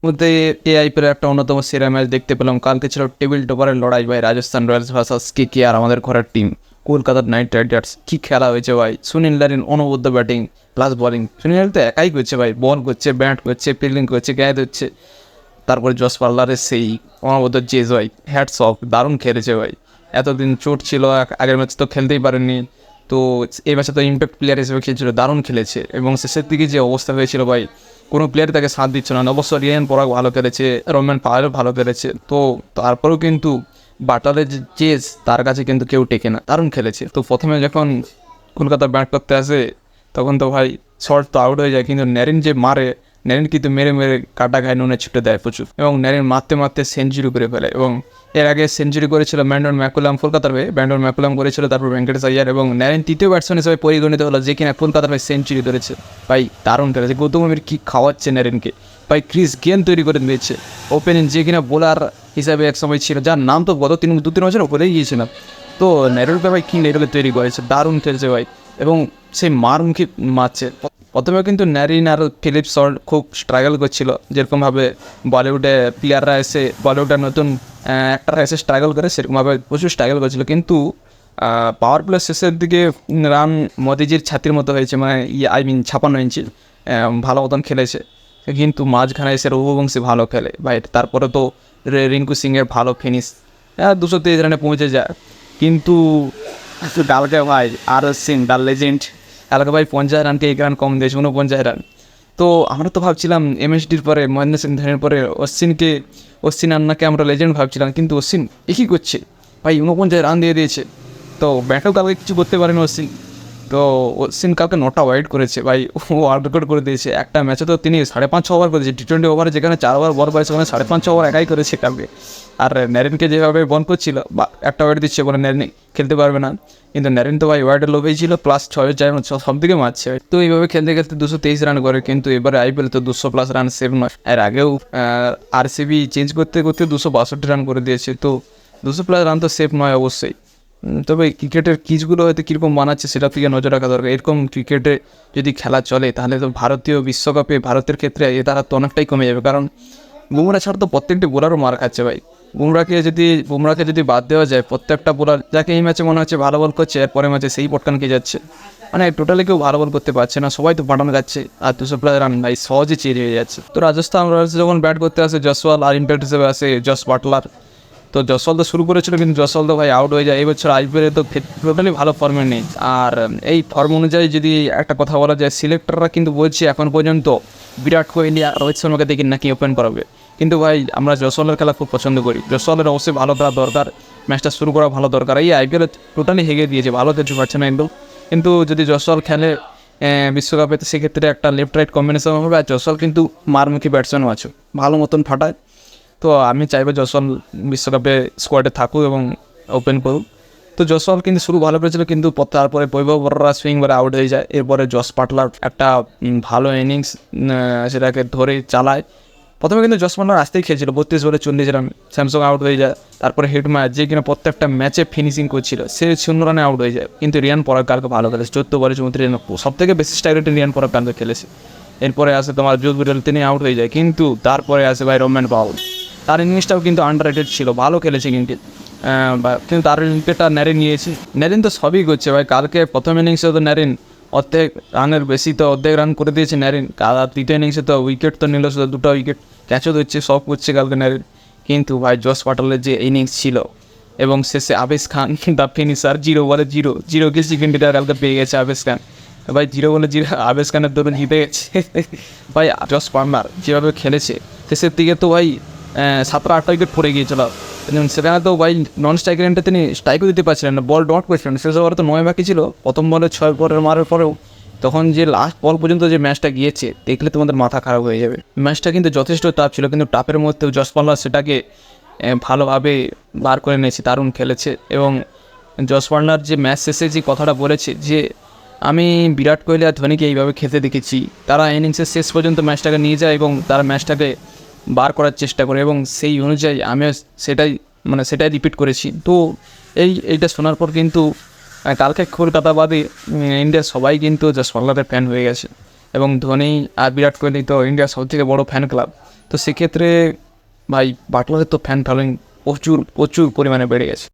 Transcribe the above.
মধ্যে এআইপিএলের একটা অন্যতম সেরা ম্যাচ দেখতে পেলাম। কালকে ছিল টেবিল টপারের লড়াই ভাই, রাজস্থান রয়্যালস ভার্সাস কেকেআর, আমাদের ঘরের টিম কলকাতা নাইট রাইডার্স। কি খেলা হয়েছে ভাই! সুনীল নারিন অনবদ্য batting plus bowling. Sunil Narine তো একাই করছে ভাই, বল করছে, ব্যাট করছে, ফিল্ডিং করছে, ক্যাচ হচ্ছে। তারপরে জস বাটলারের সেই অনবদ্য চেজ ভাই, হ্যাটস অফ, দারুণ খেলেছে ভাই। এতদিন চোট ছিল, আগের ম্যাচ তো খেলতেই পারেননি, তো এই ম্যাচে তো ইম্প্যাক্ট প্লেয়ার হিসেবে খেলছিল, দারুণ খেলেছে। এবং শেষের দিকে যে অবস্থা হয়েছিল ভাই, কোনো প্লেয়ার তাকে সাথ দিচ্ছে না। অবশ্য রিয়ান পরাগ ভালো খেলেছে, রোম্যান পাওয়ারও ভালো খেলেছে, তো তারপরেও কিন্তু বাটলারের যে চেজ, তার কাছে কিন্তু কেউ টেকে না, দারুণ খেলেছে। তো প্রথমে যখন কলকাতা ব্যাট করতে আসে, তখন তো ভাই শর্ট তো আউট হয়ে যায়, কিন্তু ন্যারিন যে মারে, ন্যারিন কিন্তু মেরে মেরে কাটা খায়, নুনে ছুটে দেয় প্রচুর। এবং ন্যারিন মারতে মারতে সেঞ্চুরি করে ফেলে। এবং এর আগে সেঞ্চুরি করেছিল ব্যান্ডন ম্যাকুলাম, কলকাতার হয়ে ব্যান্ডন ম্যাকুলাম করেছিল, তারপর ভেঙ্কটেশ আইয়ার। এবং ন্যারিন তৃতীয় ব্যাটসম্যান হিসেবে পরিগণিত হলো, যে কিনা কলকাতার হয়ে সেঞ্চুরি করেছে। ভাই দারুণ খেলেছে, গৌতম গম্ভীর কী খাওয়াচ্ছে ন্যারিনকে ভাই, ক্রিস গেম তৈরি করে দিয়েছে। ওপেনিং যে কিনা বোলার হিসাবে এক সময় ছিল, যার নাম তো গত 2-3 বছর ভুলেই গিয়েছিলাম, তো ন্যারিনকে ভাই কী লেভেলে তৈরি করেছে, দারুণ খেলছে ভাই। এবং সেই মারমুখী মারছে। প্রথমে কিন্তু ন্যারিন আর ফিলিপ সল্ট খুব স্ট্রাগল করছিল, যেরকমভাবে বলিউডে প্লেয়াররা এসে, বলিউডের নতুন অ্যাক্টাররা এসে স্ট্রাগল করে, সেরকমভাবে প্রচুর স্ট্রাগল করছিল। কিন্তু পাওয়ার প্লে শেষের দিকে রান মোদিজির ছাতির মতো হয়েছে, মানে 56 ইঞ্চি, ভালো মতন খেলেছে। কিন্তু মাঝখানে এসে রঘুবংশী ভালো খেলে ভাই, তারপরে তো রিঙ্কু সিংয়ের ভালো ফিনিশ, 223 রানে পৌঁছে যায়। কিন্তু কালকে ভাই আর সিং দ্য লেজেন্ড, কালকে ভাই 50 রানকে 1 রান কম দিয়েছে, 49 রান। তো আমরা তো ভাবছিলাম এমএসডির পরে, মহেন্দ্র সিং ধোনির পরে অশ্বিন আন্নাকে আমরা লেজেন্ড ভাবছিলাম, কিন্তু অশ্বিন একই করছে ভাই, 49 রান দিয়ে দিয়েছে। তো ব্যাটেও কালকে কিছু করতে পারেনি অশ্বিন। তো অশ্বিন কালকে 9টা ওয়াইড করেছে ভাই, ও ওয়ার্ল্ড রেকর্ড করে দিয়েছে। একটা ম্যাচে তো তিনি 5.5 ওভার করেছে, T20 ওভারে যেখানে 4 ওভার বল পায়, সেখানে 5.5 ওভার একাই করেছে কালকে। আর ন্যারিনকে যেভাবে বন করছিল, বা একটা ওয়াইড দিচ্ছে বলে ন্যারিন খেলতে পারবে না, কিন্তু ন্যারিন তো ভাই ওয়াইডের লোভেই ছিল, প্লাস 6 সব দিকে মারছে। তো এইভাবে খেলতে খেলতে 223 রান করে, কিন্তু এবারে আইপিএল তো 200+ রান সেভ নয়। এর আগেও আরসিবি চেঞ্জ করতে করতে 262 রান করে দিয়েছে, তো 200+ রান তো সেভ নয় অবশ্যই। তবে ক্রিকেটের কিচগুলো হয়তো কীরকম বানাচ্ছে, সেটার দিকে নজর রাখা দরকার। এরকম ক্রিকেটে যদি খেলা চলে, তাহলে তো ভারতীয় বিশ্বকাপে ভারতের ক্ষেত্রে এ তারা তো অনেকটাই কমে যাবে। কারণ বুমরা ছাড়া তো প্রত্যেকটি বোলারও মার খাচ্ছে ভাই। বুমরাকে যদি বাদ দেওয়া যায়, প্রত্যেকটা বোলার, যাকে এই ম্যাচে মনে হচ্ছে ভালো বল করছে, এর পরের ম্যাচে সেই পটকানকে যাচ্ছে, মানে টোটালি কেউ ভালো বল করতে পারছে না, সবাই তো পাঠানো যাচ্ছে। আর 200+ রান ভাই সহজে চেঞ্জ হয়ে যাচ্ছে। তো রাজস্থান রয়্যালস যখন ব্যাট করতে আসে জসওয়াল, আর ইম্প্যাক্ট হিসেবে আসে জস বাটলার। তো জসওয়াল তো শুরু করেছিল, কিন্তু জসওয়াল তো ভাই আউট হয়ে যায়। এই বছর আইপিএলে তো টোটালি ভালো ফর্মে নেই। আর এই ফর্ম অনুযায়ী যদি একটা কথা বলা যায়, সিলেক্টররা কিন্তু বলছে এখন পর্যন্ত বিরাট কোহলি আর রোহিত শর্মাকে দেখি নাকি ওপেন করাবে। কিন্তু ভাই আমরা জসওয়ালের খেলা খুব পছন্দ করি, জসওয়ালের অবশ্যই ভালো খেলা দরকার, ম্যাচটা শুরু করা ভালো দরকার। এই আইপিএলে টোটালি হেগে দিয়েছে, ভালো খেলতে পারছে না কিন্তু যদি জসওয়াল খেলে বিশ্বকাপে, তো সেক্ষেত্রে একটা লেফট রাইট কম্বিনেশন হবে। আর জসওয়াল কিন্তু মারমুখী ব্যাটসম্যানও আছে, ভালো মতন ফাটায়। তো আমি চাইবো জসওয়াল বিশ্বকাপে স্কোয়াডে থাকুক এবং ওপেন করুক। তো জসওয়াল কিন্তু শুরু ভালো করেছিল, কিন্তু তারপরে বৈভব বড়রা সুইং করে আউট হয়ে যায়। এরপরে জস বাটলার একটা ভালো ইনিংস সেটাকে ধরে চালায়। প্রথমে কিন্তু জস বাটলার আসতেই খেলছিল 32 বলে 40 রান, স্যামসং আউট হয়ে যায়। তারপরে হিটম্যাচ, যে কিনা প্রত্যেকটা ম্যাচে ফিনিশিং করছিল, সে 0 রানে আউট হয়ে যায়। কিন্তু রিয়ান পরাগ কালকে ভালো খেলেছে, 14 বলে 34 রান, সব থেকে বেশি স্ট্রাইক রেটে রিয়ান পরাগ কালকে খেলেছে। এরপরে আসে তোমার জোস বুটেল, তিনি আউট হয়ে যায়। কিন্তু তারপরে আসে ভাই রোম্যান পাওয়ার, তার ইনিংসটাও কিন্তু আন্ডাররেটেড ছিল, ভালো খেলেছে কিন্তু তার উইকেটটা ন্যারিন নিয়েছে। ন্যারিন তো সবই করছে ভাই, কালকে প্রথম ইনিংসে তো ন্যারিন অর্ধেক রানের বেশি, তো অর্ধেক রান করে দিয়েছে ন্যারিন। আর তৃতীয় ইনিংসে তো উইকেট তো নিল, শুধু 2টা উইকেট, ক্যাচও দিচ্ছে, সব করছে কালকে ন্যারিন। কিন্তু ভাই জস বাটলারের যে ইনিংস ছিল, এবং শেষে আবেশ খান দ্য ফিনিশার, 0 বলে 0 কে সেকেন্ডটা কালকে পেয়ে গেছে আবেশ খান ভাই, 0 বলে 0 আবেশ খানের দরুন জিতে গেছে ভাই। জস বাটলার যেভাবে খেলেছে শেষের দিকে, তো ভাই 17-8টা উইকেট পড়ে গিয়েছিল, সেখানে তো ভাই নন স্ট্রাইক রেনটা তিনি স্ট্রাইকও দিতে পারছিলেন না, বল ডট করছিলেন। শেষ ওভারে তো 9 বাকি ছিল, প্রথম বলে 6 পরের মারার পরেও তখন যে লাস্ট বল পর্যন্ত যে ম্যাচটা গিয়েছে, দেখলে তোমাদের মাথা খারাপ হয়ে যাবে। ম্যাচটা কিন্তু যথেষ্ট টাফ ছিল, কিন্তু টাফের মধ্যেও জস বাটলার সেটাকে ভালোভাবে বার করে নিয়েছে, দারুণ খেলেছে। এবং জস বাটলার যে ম্যাচ শেষে যে কথাটা বলেছে, যে আমি বিরাট কোহলি আর ধোনিকে এইভাবে খেলতে দেখেছি, তারা ইনিংসের শেষ পর্যন্ত ম্যাচটাকে নিয়ে যায় এবং তারা ম্যাচটাকে বার করার চেষ্টা করে, এবং সেই অনুযায়ী আমিও সেটাই রিপিট করেছি। তো এইটা শোনার পর কিন্তু কালকে কলকাতা বাদে ইন্ডিয়ার সবাই কিন্তু জস বাটলারের ফ্যান হয়ে গেছে। এবং ধোনি আর বিরাট কোহলি তো ইন্ডিয়ার সবথেকে বড় ফ্যান ক্লাব। তো সেক্ষেত্রে ভাই বাটলারের তো ফ্যান ফলোয়িং প্রচুর প্রচুর পরিমাণে বেড়ে গেছে।